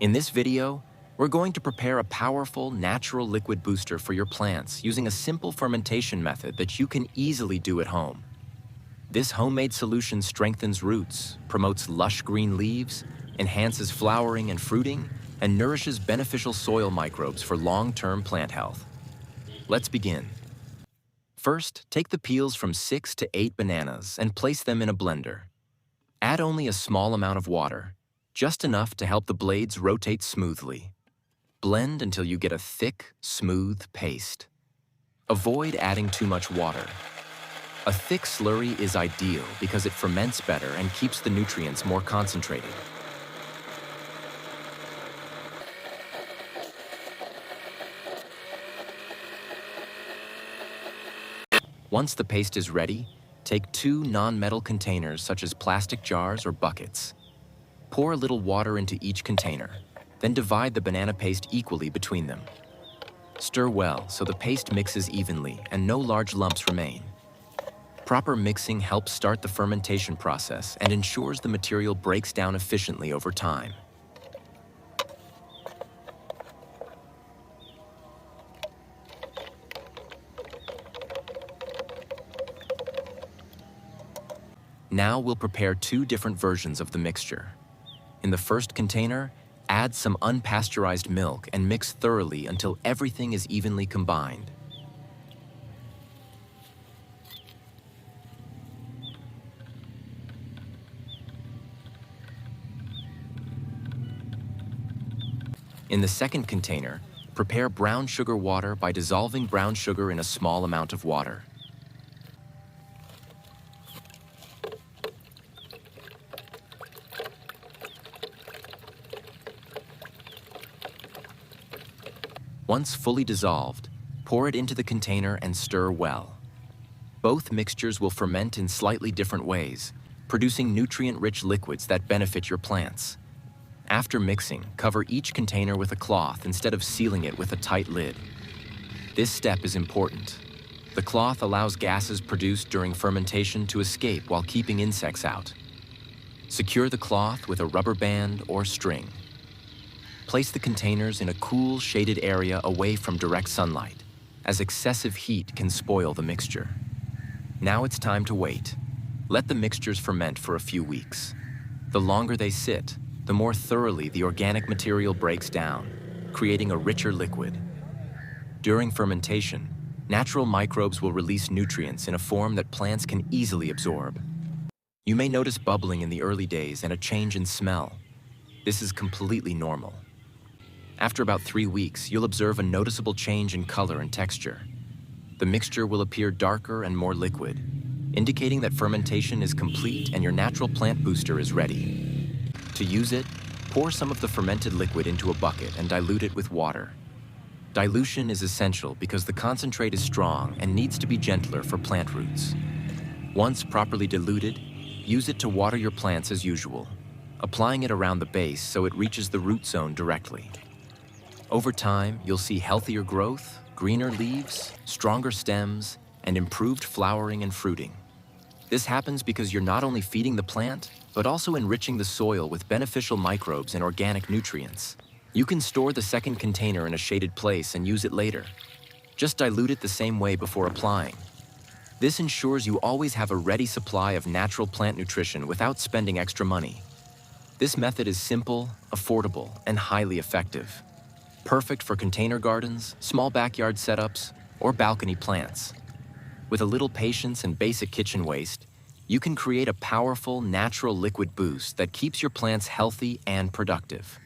In this video, we're going to prepare a powerful natural liquid booster for your plants using a simple fermentation method that you can easily do at home. This homemade solution strengthens roots, promotes lush green leaves, enhances flowering and fruiting, and nourishes beneficial soil microbes for long-term plant health. Let's begin. First, take the peels from 6 to 8 bananas and place them in a blender. Add only a small amount of water, just enough to help the blades rotate smoothly. Blend until you get a thick, smooth paste. Avoid adding too much water. A thick slurry is ideal because it ferments better and keeps the nutrients more concentrated. Once the paste is ready, take 2 non-metal containers such as plastic jars or buckets. Pour a little water into each container, then divide the banana paste equally between them. Stir well so the paste mixes evenly and no large lumps remain. Proper mixing helps start the fermentation process and ensures the material breaks down efficiently over time. Now we'll prepare 2 different versions of the mixture. In the first container, add some unpasteurized milk and mix thoroughly until everything is evenly combined. In the second container, prepare brown sugar water by dissolving brown sugar in a small amount of water. Once fully dissolved, pour it into the container and stir well. Both mixtures will ferment in slightly different ways, producing nutrient-rich liquids that benefit your plants. After mixing, cover each container with a cloth instead of sealing it with a tight lid. This step is important. The cloth allows gases produced during fermentation to escape while keeping insects out. Secure the cloth with a rubber band or string. Place the containers in a cool, shaded area away from direct sunlight, as excessive heat can spoil the mixture. Now it's time to wait. Let the mixtures ferment for a few weeks. The longer they sit, the more thoroughly the organic material breaks down, creating a richer liquid. During fermentation, natural microbes will release nutrients in a form that plants can easily absorb. You may notice bubbling in the early days and a change in smell. This is completely normal. After about 3 weeks, you'll observe a noticeable change in color and texture. The mixture will appear darker and more liquid, indicating that fermentation is complete and your natural plant booster is ready. To use it, pour some of the fermented liquid into a bucket and dilute it with water. Dilution is essential because the concentrate is strong and needs to be gentler for plant roots. Once properly diluted, use it to water your plants as usual, applying it around the base so it reaches the root zone directly. Over time, you'll see healthier growth, greener leaves, stronger stems, and improved flowering and fruiting. This happens because you're not only feeding the plant, but also enriching the soil with beneficial microbes and organic nutrients. You can store the second container in a shaded place and use it later. Just dilute it the same way before applying. This ensures you always have a ready supply of natural plant nutrition without spending extra money. This method is simple, affordable, and highly effective. Perfect for container gardens, small backyard setups, or balcony plants. With a little patience and basic kitchen waste, you can create a powerful, natural liquid boost that keeps your plants healthy and productive.